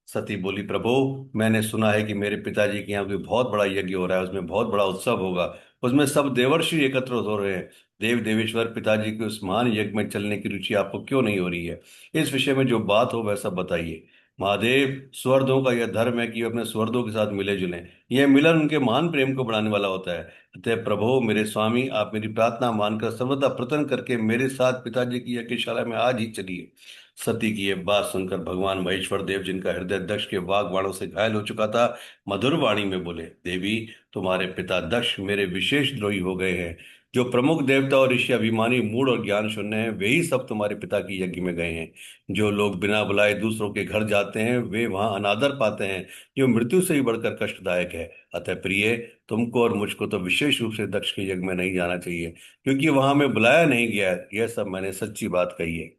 S1: सती बोली, प्रभु, मैंने सुना है कि मेरे पिताजी के यहाँ कोई बहुत बड़ा यज्ञ हो रहा है, उसमें बहुत बड़ा उत्सव होगा, उसमें सब देवर्षि एकत्र हो रहे हैं। देव देवेश्वर पिताजी के उस महान यज्ञ में चलने की रुचि आपको क्यों नहीं हो रही है। इस विषय में जो बात हो वह सब बताइए। महादेव, स्वर्दों का यह धर्म है कि वे अपने स्वर्दों के साथ मिले जुलें। यह मिलन उनके महान प्रेम को बढ़ाने वाला होता है। अतः प्रभु मेरे स्वामी, आप मेरी प्रार्थना मानकर सर्वदा प्रतन करके मेरे साथ पिताजी की यज्ञशाला में आज ही चलिए। सती की यह बात सुनकर भगवान महेश्वर देव, जिनका हृदय दक्ष के वाग बाणों से घायल हो चुका था, मधुर वाणी में बोले, देवी, तुम्हारे पिता दक्ष मेरे विशेष द्रोही हो गए हैं। जो प्रमुख देवता और ऋषि अभिमानी, मूढ़ और ज्ञान शून्य हैं, वे ही सब तुम्हारे पिता की यज्ञ में गए हैं। जो लोग बिना बुलाए दूसरों के घर जाते हैं वे वहां अनादर पाते हैं, जो मृत्यु से ही बढ़कर कष्टदायक है। अतः प्रिय, तुमको और मुझको तो विशेष रूप से दक्ष के यज्ञ में नहीं जाना चाहिए, क्योंकि वहां में बुलाया नहीं गया है। यह सब मैंने सच्ची बात कही है।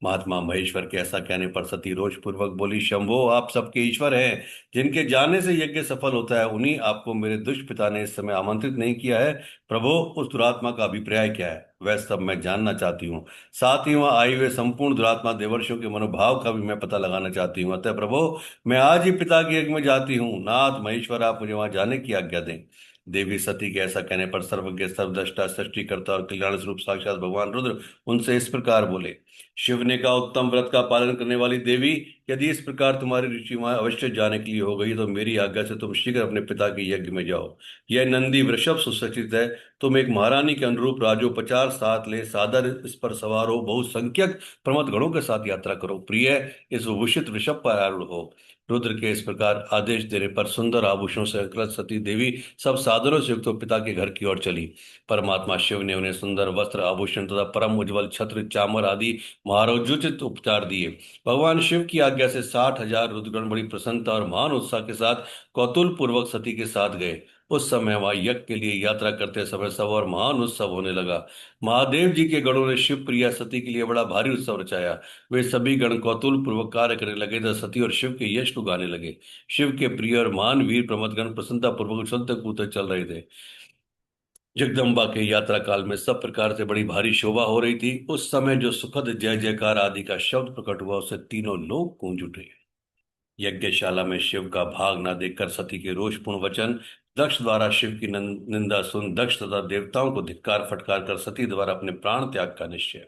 S1: महात्मा महेश्वर के ऐसा कहने पर सती रोष पूर्वक बोली, शंभो, आप सबके ईश्वर हैं। जिनके जाने से यज्ञ सफल होता है, उन्हीं आपको मेरे दुष्ट पिता ने इस समय आमंत्रित नहीं किया है। प्रभु, उस दुरात्मा का अभिप्राय क्या है, वह सब मैं जानना चाहती हूँ। साथ ही वहां आई हुए संपूर्ण दुरात्मा देवर्षियों के मनोभाव का भी मैं पता लगाना चाहती हूँ। अतः प्रभु, मैं आज ही पिता के यज्ञ में जाती हूँ। नाथ महेश्वर, आप मुझे वहां जाने की आज्ञा दें। देवी सती के ऐसा कहने पर सर्वज्ञ, सर्वद्रष्टा, सृष्टिकर्ता और कल्याण स्वरूप साक्षात भगवान रुद्र उनसे इस प्रकार बोले, शिव ने कहा, उत्तम व्रत का पालन करने वाली देवी, यदि इस प्रकार तुम्हारी रुचि वहां अवश्य जाने के लिए हो गई तो मेरी आज्ञा से तुम शीघ्र अपने पिता के यज्ञ में जाओ। यह नंदी वृषभ सुसज्जित है। तुम एक महारानी के अनुरूप राजो 50 साथ ले सादर इस पर सवार हो, बहुसंख्यक प्रमथ गणों के साथ यात्रा करो। प्रिय, इस विभूषित वृषभ पर आरूढ़ हो। रुद्र के इस प्रकार आदेश देने पर सुंदर आभूषणों से अलंकृत सती देवी सब साधनों से युक्त पिता के घर की ओर चली। परमात्मा शिव ने उन्हें सुंदर वस्त्र, आभूषण तथा परम उज्ज्वल छत्र, चामर आदि महारोज्योचित उपचार दिए। भगवान शिव की आज्ञा से 60,000 रुद्रगण बड़ी प्रसन्नता और महान उत्साह के साथ कौतूल पूर्वक सती के साथ गए। उस समय वहां यज्ञ के लिए यात्रा करते समय सब और महान उत्सव होने लगा। महादेव जी के गणों ने शिव प्रिया सती के लिए बड़ा भारी उत्सव रचाया। वे सभी गण कौतूल पूर्वक कार्य करने लगे तथा सती और शिव के यश को गाने लगे। शिव के प्रिय और महान वीर प्रमथगण प्रसन्नता पूर्वक उछलते कूदते चल रहे थे। जगदम्बा के यात्रा काल में सब प्रकार से बड़ी भारी शोभा हो रही थी। उस समय जो सुखद जय जयकार आदि का शब्द प्रकट हुआ, उससे तीनों लोग गूंज उठे। यज्ञशाला में शिव का भाग न देखकर सती के रोषपूर्ण वचन, दक्ष द्वारा शिव की निंदा सुन दक्ष तथा देवताओं को धिक्कार फटकार कर सती द्वारा अपने प्राण त्याग का निश्चय।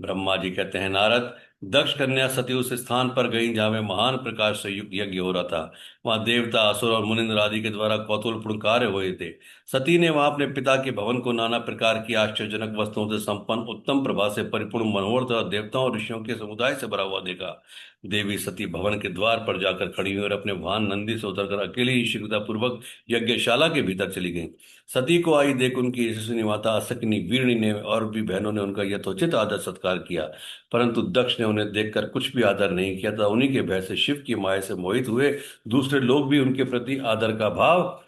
S1: ब्रह्मा जी कहते हैं, नारद, दक्ष कन्या सती उस स्थान पर गई जहां में महान प्रकाश से युक्त यज्ञ हो रहा था। वहां देवता, असुर और मुनिंद्र आदि के द्वारा कौतूहलपूर्ण कार्य हुए थे। सती ने वहां अपने पिता के भवन को नाना प्रकार की आश्चर्यजनक वस्तुओं से संपन्न, उत्तम प्रभा से परिपूर्ण, मनोहर तथा देवताओं और ऋषियों के समुदाय से भरा हुआ देखा। देवी सती भवन के द्वार पर जाकर खड़ी हुई और अपने वाहन नंदी से उतरकर अकेले ही शीघ्रता पूर्वक यज्ञशाला के भीतर चली गई। सती को आई देख उनकी यशस्विनी माता असकनी, वीरणी ने और भी बहनों ने उनका यथोचित आदर सत्कार किया, परंतु दक्ष ने उन्हें देखकर कुछ भी आदर नहीं किया था। उन्हीं के भय से शिव की माया से मोहित हुए दूसरे लोग भी उनके प्रति आदर का भाव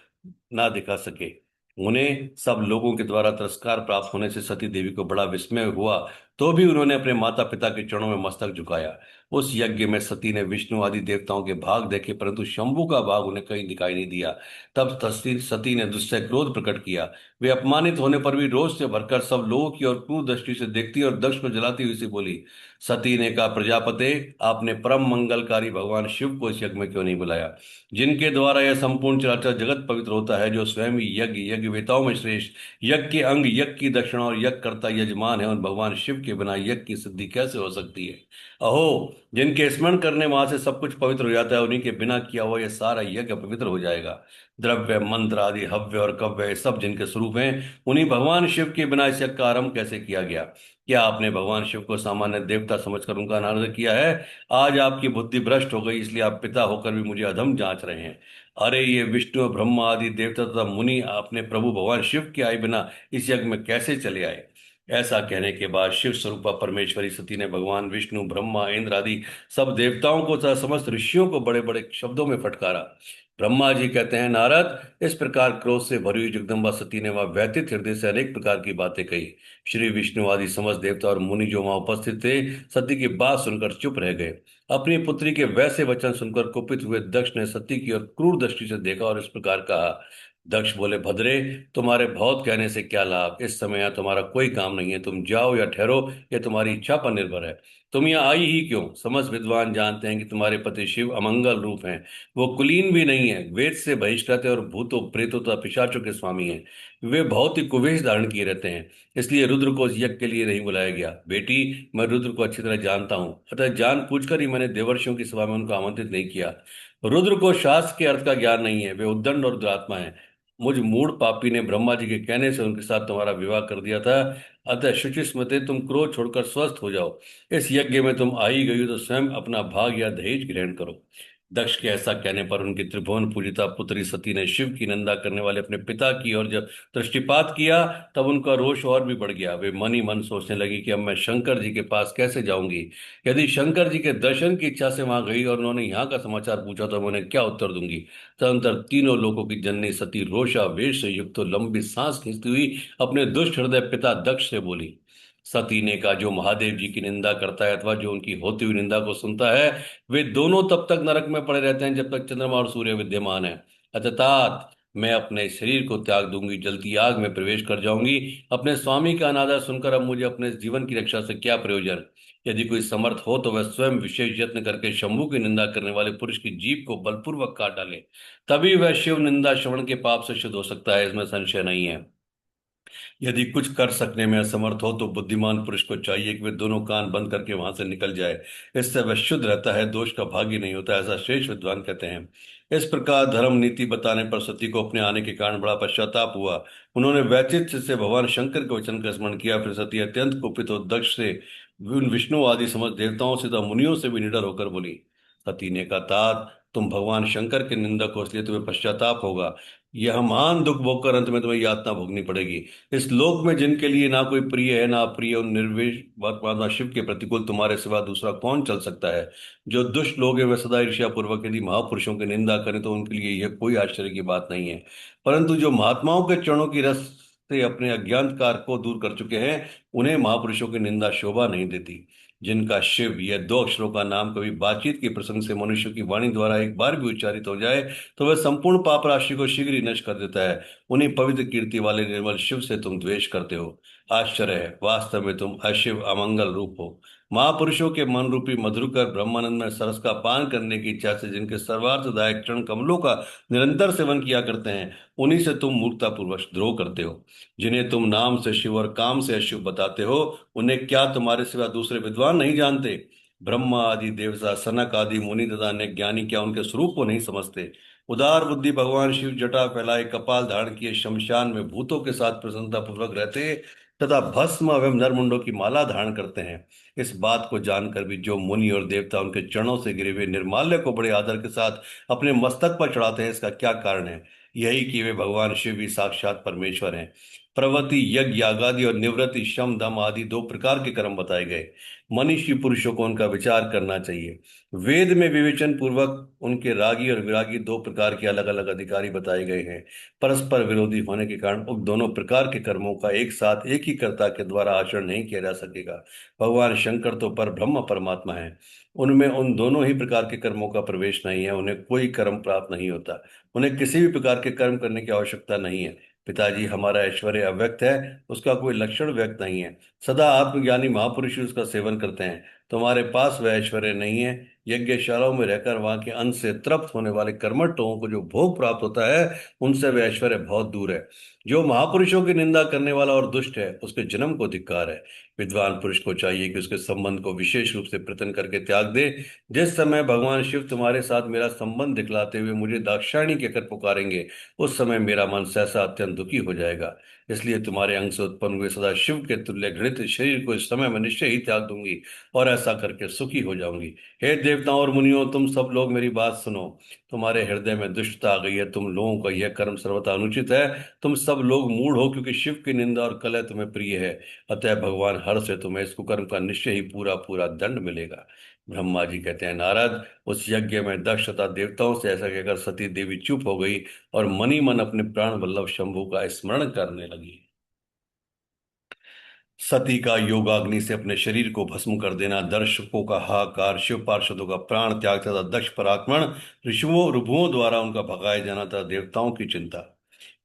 S1: ना दिखा सके। उन्हें सब लोगों के द्वारा तिरस्कार प्राप्त होने से सती देवी को बड़ा विस्मय हुआ। तो भी उन्होंने अपने माता पिता के चरणों में मस्तक झुकाया। उस यज्ञ में सती ने विष्णु आदि देवताओं के भाग देखे, परंतु शंभु का भाग उन्हें कहीं दिखाई नहीं दिया। तब सती सती ने दुष्ट क्रोध प्रकट किया। वे अपमानित होने पर भी रोष से भरकर सब लोगों की ओर क्रूर दृष्टि से देखती और दक्ष को जलाती हुई से बोली। सती ने कहा, प्रजापते, आपने परम मंगलकारी भगवान शिव को इस यज्ञ में क्यों नहीं बुलाया, जिनके द्वारा यह संपूर्ण चराचर जगत पवित्र होता है, जो स्वयं ही यज्ञ यज्ञ वेताओं में श्रेष्ठ, यज्ञ के अंग, यज्ञ की दक्षिणा और यज्ञ करता यजमान है। उन भगवान शिव के बिना यज्ञ की सिद्धि कैसे हो सकती है। अहो, जिनके स्मरण करने वहां से सब कुछ पवित्र हो जाता है, उन्हीं के बिना किया हुआ यह सारा यज्ञ पवित्र हो जाएगा। द्रव्य मंत्र आदि हव्य और कव्य ये सब जिनके स्वरूप हैं, उन्हीं भगवान शिव के बिना इस यज्ञ का आरंभ कैसे किया गया। क्या आपने भगवान शिव को सामान्य देवता समझकर उनका अनादर किया है। आज आपकी बुद्धि भ्रष्ट हो गई, इसलिए आप पिता होकर भी मुझे अधम जांच रहे हैं। अरे, ये विष्णु ब्रह्मा आदि देवता तथा मुनि अपने प्रभु भगवान शिव के आए बिना इस यज्ञ में कैसे चले आए। ऐसा कहने के बाद शिव स्वरूपा परमेश्वरी सती ने भगवान विष्णु ब्रह्मा इंद्र आदि सब देवताओं को तथा समस्त ऋषियों को बड़े बड़े शब्दों में फटकारा। ब्रह्मा जी कहते हैं, नारद, इस प्रकार क्रोध से भरी हुई जगदम्बा सती ने वहां व्यथित हृदय से अनेक प्रकार की बातें कही। श्री विष्णु आदि समस्त देवता और मुनि जो वहां उपस्थित थे, सती की बात सुनकर चुप रह गए। अपनी पुत्री के वैसे वचन सुनकर कुपित हुए दक्ष ने सती की ओर क्रूर दृष्टि से देखा और इस प्रकार कहा। दक्ष बोले, भद्रे, तुम्हारे बहुत कहने से क्या लाभ, इस समय यहाँ तुम्हारा कोई काम नहीं है, तुम जाओ या ठहरो, यह तुम्हारी इच्छा पर निर्भर है। तुम यहाँ आई ही क्यों। समस्त विद्वान जानते हैं कि तुम्हारे पति शिव अमंगल रूप हैं। वो कुलीन भी नहीं है, वेद से बहिष्कृत है और भूतों प्रेतों तथा पिशाचों के स्वामी हैं। वे बहुत ही कुवेश धारण किए रहते हैं, इसलिए रुद्र को इस यज्ञ के लिए नहीं बुलाया गया। बेटी, मैं रुद्र को अच्छी तरह जानता हूँ, अतः जान पूछकर ही मैंने देवर्षियों की सभा में उनको आमंत्रित नहीं किया। रुद्र को शास्त्र के अर्थ का ज्ञान नहीं है, वे उद्दंड और दुरात्मा है। मुझ मूढ़ पापी ने ब्रह्मा जी के कहने से उनके साथ तुम्हारा विवाह कर दिया था। अतः शुचि स्मृति, तुम क्रोध छोड़कर स्वस्थ हो जाओ। इस यज्ञ में तुम आई गई हो तो स्वयं अपना भाग या दहेज ग्रहण करो। दक्ष के ऐसा कहने पर उनकी त्रिभुवन पूजिता पुत्री सती ने शिव की निंदा करने वाले अपने पिता की ओर जब दृष्टिपात किया, तब उनका रोष और भी बढ़ गया। वे मन ही मन सोचने लगी कि अब मैं शंकर जी के पास कैसे जाऊंगी। यदि शंकर जी के दर्शन की इच्छा से वहां गई और उन्होंने यहाँ का समाचार पूछा तो मैं उन्हें क्या उत्तर दूंगी। तदनंतर तीनों लोगों की जननी सती रोषावेश से युक्त तो लंबी सांस खींचती हुई अपने दुष्ट हृदय पिता दक्ष से बोली। सती ने कहा, जो महादेव जी की निंदा करता है अथवा जो उनकी होती हुई निंदा को सुनता है, वे दोनों तब तक नरक में पड़े रहते हैं जब तक चंद्रमा और सूर्य विद्यमान है। अर्थात मैं अपने शरीर को त्याग दूंगी, जलती आग में प्रवेश कर जाऊंगी। अपने स्वामी का अनादर सुनकर अब मुझे अपने जीवन की रक्षा से क्या प्रयोजन। यदि कोई समर्थ हो तो वह स्वयं विशेष यत्न करके शंभु की निंदा करने वाले पुरुष की जीभ को बलपूर्वक काट डाले, तभी वह शिव निंदा श्रवण के पाप से शुद्ध हो सकता है, इसमें संशय नहीं है। यदि कुछ कर सकने में असमर्थ हो तो बुद्धिमान पुरुष को चाहिए कि वे दोनों कान बंद करके वहां से निकल जाए। इससे वह शुद्ध रहता है, दोष का भागी नहीं होता, ऐसा श्रेष्ठ विद्वान कहते हैं। इस प्रकार धर्म नीति बताने पर सती को अपने आने के कारण बड़ा पश्चाताप हुआ। उन्होंने व्यथित चित्त से भगवान शंकर के वचन का स्मरण किया। फिर सती अत्यंत कुपित हो दक्ष से, उन विष्णु आदि समस्त देवताओं से तथा मुनियों से भी निडर होकर बोली। सती ने कहा, तात, तुम भगवान शंकर के निंदक हो, इसलिए तुम्हें पश्चाताप होगा। यह महान दुख भोगकर अंत में तुम्हें यातना भोगनी पड़ेगी। इस लोक में जिनके लिए ना कोई प्रिय है ना अप्रिय, उन निर्वेश परमात्मा शिव के प्रतिकूल तुम्हारे सिवा दूसरा कौन चल सकता है। जो दुष्ट लोग हैं वे सदा ईर्ष्या पूर्वक यदि महापुरुषों की निंदा करें तो उनके लिए यह कोई आश्चर्य की बात नहीं है। परंतु जो महात्माओं के चरणों की रस से अपने अज्ञानकार को दूर कर चुके हैं, उन्हें महापुरुषों की निंदा शोभा नहीं देती। जिनका शिव, यह दो अक्षरों का नाम कभी बातचीत के प्रसंग से मनुष्य की वाणी द्वारा एक बार भी उच्चारित हो जाए तो वह संपूर्ण पाप राशि को शीघ्र ही नष्ट कर देता है। उन्हीं पवित्र कीर्ति वाले निर्मल शिव से तुम द्वेष करते हो। आश्चर्य है, वास्तव में तुम अशिव अमंगल रूप हो। महापुरुषों के मन रूपी मधुकर ब्रह्मानंद में सरस का पान करने की इच्छा से जिनके सर्वार्थदायक चरण कमलों का निरंतर सेवन किया करते हैं, उन्हीं से तुम मूर्खतापूर्वक द्रोह करते हो। जिन्हें तुम नाम से शिव और काम से अशिव बताते हो, उन्हें क्या तुम्हारे सिवा दूसरे विद्वान नहीं जानते। ब्रह्मा आदि देवता, सनक आदि मुनि तथा अन्य ज्ञानी क्या उनके स्वरूप को नहीं समझते। उदार बुद्धि भगवान शिव जटा फैलाए कपाल धारण किए शमशान में भूतों के साथ प्रसन्नता पूर्वक रहते तथा भस्म एवं नरमुंडों की माला धारण करते हैं। इस बात को जानकर भी जो मुनि और देवता उनके चरणों से गिरे हुए निर्माल्य को बड़े आदर के साथ अपने मस्तक पर चढ़ाते हैं, इसका क्या कारण है। यही कि वे भगवान शिव ही साक्षात परमेश्वर हैं। प्रवृत्ति यज्ञ यागादि और निवृत्ति शम दम आदि दो प्रकार के कर्म बताए गए। मनीषी पुरुषों को उनका विचार करना चाहिए। वेद में विवेचन पूर्वक उनके रागी और विरागी दो प्रकार के अलग अलग अधिकारी बताए गए हैं। परस्पर विरोधी होने के कारण उन दोनों प्रकार के कर्मों का एक साथ एक ही कर्ता के द्वारा आचरण नहीं किया जा सकेगा। भगवान शंकर तो पर ब्रह्म परमात्मा है, उनमें उन दोनों ही प्रकार के कर्मों का प्रवेश नहीं है, उन्हें कोई कर्म प्राप्त नहीं होता, उन्हें किसी भी प्रकार के कर्म करने की आवश्यकता नहीं है। पिताजी, हमारा ऐश्वर्य अव्यक्त है, उसका कोई लक्षण व्यक्त नहीं है। सदा आत्मज्ञानी महापुरुष ही उसका सेवन करते हैं। तुम्हारे पास वह ऐश्वर्य नहीं है। यज्ञशालाओं में रहकर वहां के अन्न से तृप्त होने वाले कर्मठ लोगों को जो भोग प्राप्त होता है, उनसे वह ऐश्वर्य बहुत दूर है। जो महापुरुषों की निंदा करने वाला और दुष्ट है, उसके जन्म को धिक्कार है। विद्वान पुरुष को चाहिए कि उसके संबंध को विशेष रूप से प्रयत्न करके त्याग दे। जिस समय भगवान शिव तुम्हारे साथ मेरा संबंध दिखलाते हुए मुझे दाक्षायणी कहकर पुकारेंगे, उस समय मेरा मन सहसा अत्यंत दुखी हो जाएगा। इसलिए तुम्हारे अंग से उत्पन्न हुए सदा शिव के तुल्य घृणित शरीर को इस समय मैं निश्चय ही त्याग दूंगी, और ऐसा करके सुखी हो जाऊंगी। हे देवताओं और मुनियों, तुम सब लोग मेरी बात सुनो। तुम्हारे हृदय में दुष्टता आ गई है, तुम लोगों का यह कर्म सर्वथा अनुचित है। तुम सब लोग मूढ़ हो, क्योंकि शिव की निंदा और कलह तुम्हें प्रिय है। अतः भगवान हर से तुम्हें इस कुकर्म का निश्चय ही पूरा पूरा दंड मिलेगा। ब्रह्मा जी कहते हैं, नारद, उस यज्ञ में दक्ष तथा देवताओं से ऐसा कहकर सती देवी चुप हो गई और मनी मन अपने प्राण वल्लभ शंभु का स्मरण करने लगी। सती का योगाग्नि से अपने शरीर को भस्म कर देना, दर्शकों का हाहाकार, शिव पार्षदों का प्राण त्याग तथा दक्ष पर आक्रमण, ऋषियों ऋभुओं द्वारा उनका भगाए जाना तथा देवताओं की चिंता।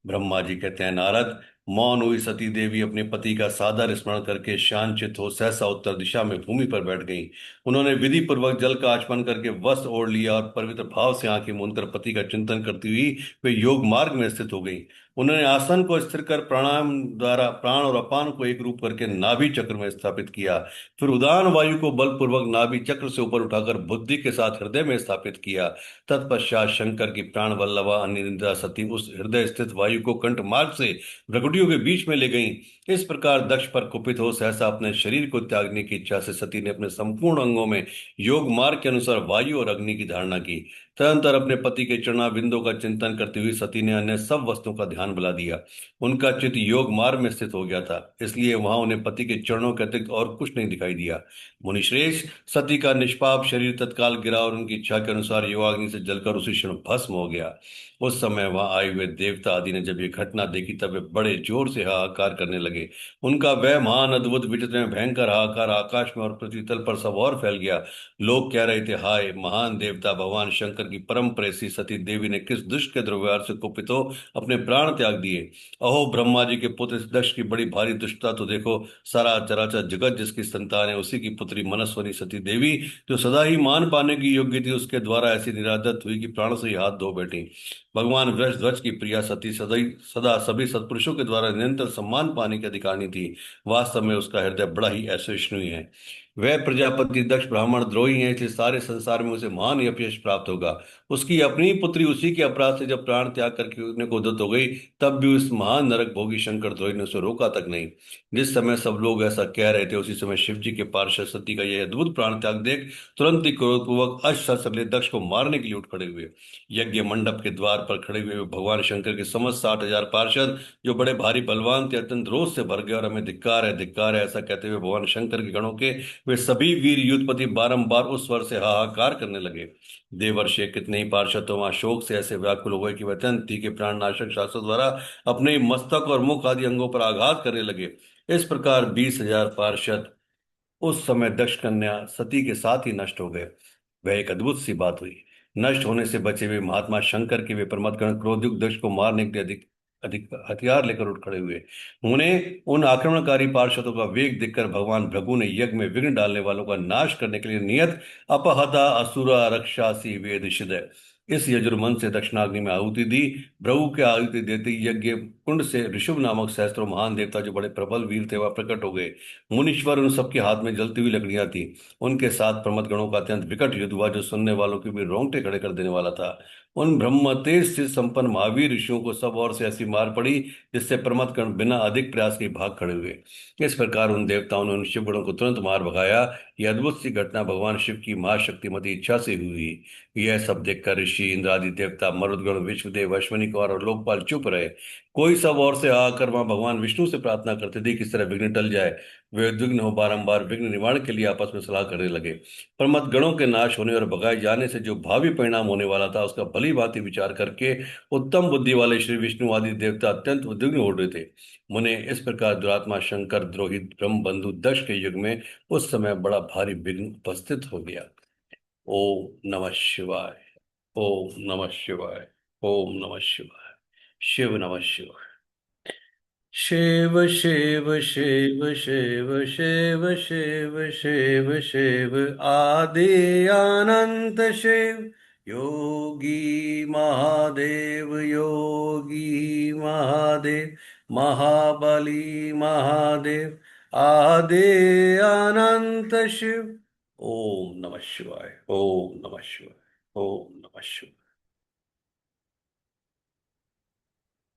S1: ब्रह्मा जी कहते हैं, नारद, मौन हुई सती देवी अपने पति का सादर स्मरण करके शांतचित्त हो सहसा उत्तर दिशा में भूमि पर बैठ गई। उन्होंने विधि पूर्वक जल का आचमन करके वस्त्र ओढ़ लिया और पवित्र भाव से आंखें मूंदकर पति का चिंतन करती हुई वे योग मार्ग में स्थित हो गई। उन्होंने आसन को स्थिर कर प्राणायाम द्वारा प्राण और अपान को एक रूप करके नाभि चक्र में स्थापित किया। फिर उदान वायु को बलपूर्वक नाभि चक्र से ऊपर उठाकर बुद्धि के साथ हृदय में स्थापित किया। तत्पश्चात शंकर की प्राण वल्लभा अनिंद्रा सती उस हृदय स्थित वायु को कंठ मार्ग से भ्रकुटियों के बीच में ले गईं। इस प्रकार दक्ष पर कुपित हो सहसा अपने शरीर को त्यागने की इच्छा से सती ने अपने संपूर्ण अंगों में योग मार्ग के अनुसार वायु और अग्नि की धारणा की। तदनंतर अपने पति के चरणाबिंदों का चिंतन करती हुई सती ने अन्य सब वस्तुओं का ध्यान बुला दिया। उनका चित्त योग मार्ग में स्थित हो गया था, इसलिए वहां उन्हें पति के चरणों के अतिरिक्त और कुछ नहीं दिखाई दिया। मुनिश्रेष्ठ, सती का निष्पाप शरीर तत्काल गिरा और उनकी इच्छा के अनुसार योगाग्नि से जलकर उसी क्षण भस्म हो गया। उस समय वहां आए हुए देवता आदि ने जब ये घटना देखी, तब वे बड़े जोर से हाहाकार करने लगे। उनका वह महान अद्भुत विचित्र में भयंकर हाहाकार आकाश में और पृथ्वी तल पर सब और फैल गया। लोग कह रहे थे, हाय महान देवता, भगवान शंकर की परम प्रेसी सती देवी ने किस दुष्ट के दुर्व्यवहार से कुपित हो अपने प्राण त्याग दिए। अहो ब्रह्मा जी के पुत्र इस दक्ष की बड़ी भारी दुष्टता तो देखो। सारा चराचर जगत जिसकी संतान है, उसी की पुत्री मनस्वनी सती देवी, जो सदा ही मान पाने की योग्य थी, उसके द्वारा ऐसी निरादत हुई कि प्राण से ही हाथ धो बैठी। भगवान वृषध्वज की प्रिया सती सदा सदा सभी सत्पुरुषों के द्वारा निरंतर सम्मान पाने की अधिकारिणी थी। वास्तव में उसका हृदय बड़ा ही ऐश्वर्यमयी है। वह प्रजापति दक्ष ब्राह्मण द्रोही है, इसलिए सारे संसार में उसे महान अपयश प्राप्त होगा। उसकी अपनी पुत्री उसी के अपराध से जब प्राण त्याग करके उड़ने को उद्यत हो गई, तब भी उस महान नरक भोगी शंकर द्रोही ने उसे रोका तक नहीं। जिस समय सब लोग ऐसा कह रहे थे, उसी समय शिव जी के पार्षद सती का यह अद्भुत प्राण त्याग देख तुरंत ही क्रोधपूर्वक अश्वशस्त्र ले दक्ष को मारने के लिए उठ खड़े हुए। यज्ञ मंडप के द्वार पर खड़े हुए भगवान शंकर के समस्त 60,000 पार्षद, जो बड़े भारी बलवान थे, अत्यंत रोष से भर गए और हमें धिक्कार है ऐसा कहते हुए भगवान शंकर के गणों के वे सभी वीर युद्धपति बारंबार उस स्वर से हाहाकार करने लगे। देवर्षि कितने ही पार्षद तो वहां शोक से ऐसे व्याकुल हो गए कि वह अत्यंत तीखे प्राणनाशक शास्त्रों द्वारा अपने ही मस्तक और मुख आदि अंगों पर आघात करने लगे। इस प्रकार 20,000 पार्षद उस समय दक्ष कन्या सती के साथ ही नष्ट हो गए। वह एक अद्भुत सी बात हुई। नष्ट होने से बचे हुए महात्मा शंकर के वे प्रमथगण क्रोधयुक्त दक्ष को मारने के लिए अधिक अधिक हथियार लेकर उठ खड़े हुए। उन्हें उन आक्रमणकारी पार्षदों का वेग देखकर भगवान भृगु ने यज्ञ में विघ्न डालने वालों का नाश करने के लिए नियत अपहता असुरा रक्षासी वेद शिदय इस यजुर्मन से दक्षिणाग्नि में आहुति दी। भृगु के आहुति देते ही यज्ञ कुंड से ऋषभ नामक सहस्त्रों महान देवता, जो बड़े प्रबल वीर थे, वह प्रकट हो गए। मुनीश्वर उन सबके हाथ में जलती हुई लकड़ियां थी। उनके साथ प्रमथ गणों का अत्यंत विकट युद्ध हुआ, जो सुनने वालों के भी रोंगटे खड़े कर देने वाला था। उन ब्रह्म तेज से संपन्न महावीर ऋषियों को सब ओर से ऐसी मार पड़ी, जिससे प्रमथ गण बिना अधिक प्रयास के भाग खड़े हुए। इस प्रकार उन देवताओं ने उन शिव गणों को तुरंत मार भगाया। यह अद्भुत सी घटना भगवान शिव की महाशक्तिमती इच्छा से हुई। यह सब देखकर ऋषि, इंद्र आदि देवता, मरुदगण, विश्वदेव, अश्वनी कुमार और लोकपाल चुप रहे। कोई सब ओर से आकर वहां भगवान विष्णु से प्रार्थना करते थे कि इस तरह विघ्न टल जाए। वे उद्विग्न हो बारंबार विघ्न निवारण के लिए आपस में सलाह करने लगे। पर मत गणों के नाश होने और भगाए जाने से जो भावी परिणाम होने वाला था उसका भली भांति विचार करके उत्तम बुद्धि वाले श्री विष्णु आदि देवता अत्यंत उद्विग्न हो रहे थे। मुने इस प्रकार दुरात्मा शंकर द्रोहित ब्रह्म बंधु दक्ष के युग में उस समय बड़ा भारी विघ्न उपस्थित हो गया। ओम नमः शिवाय। ओम नमः शिवाय। ओम नमः शिवाय। शिव नमः शिवाय। शिव शिव शिव शिव शिव शिव शिव शिव आदि अनंत शिव योगी महादेव योगी महादेव महाबली महादेव आदि अनंत शिव। ओम नमः शिवाय। ओम नमः शिवाय। ओम नमः शिवाय।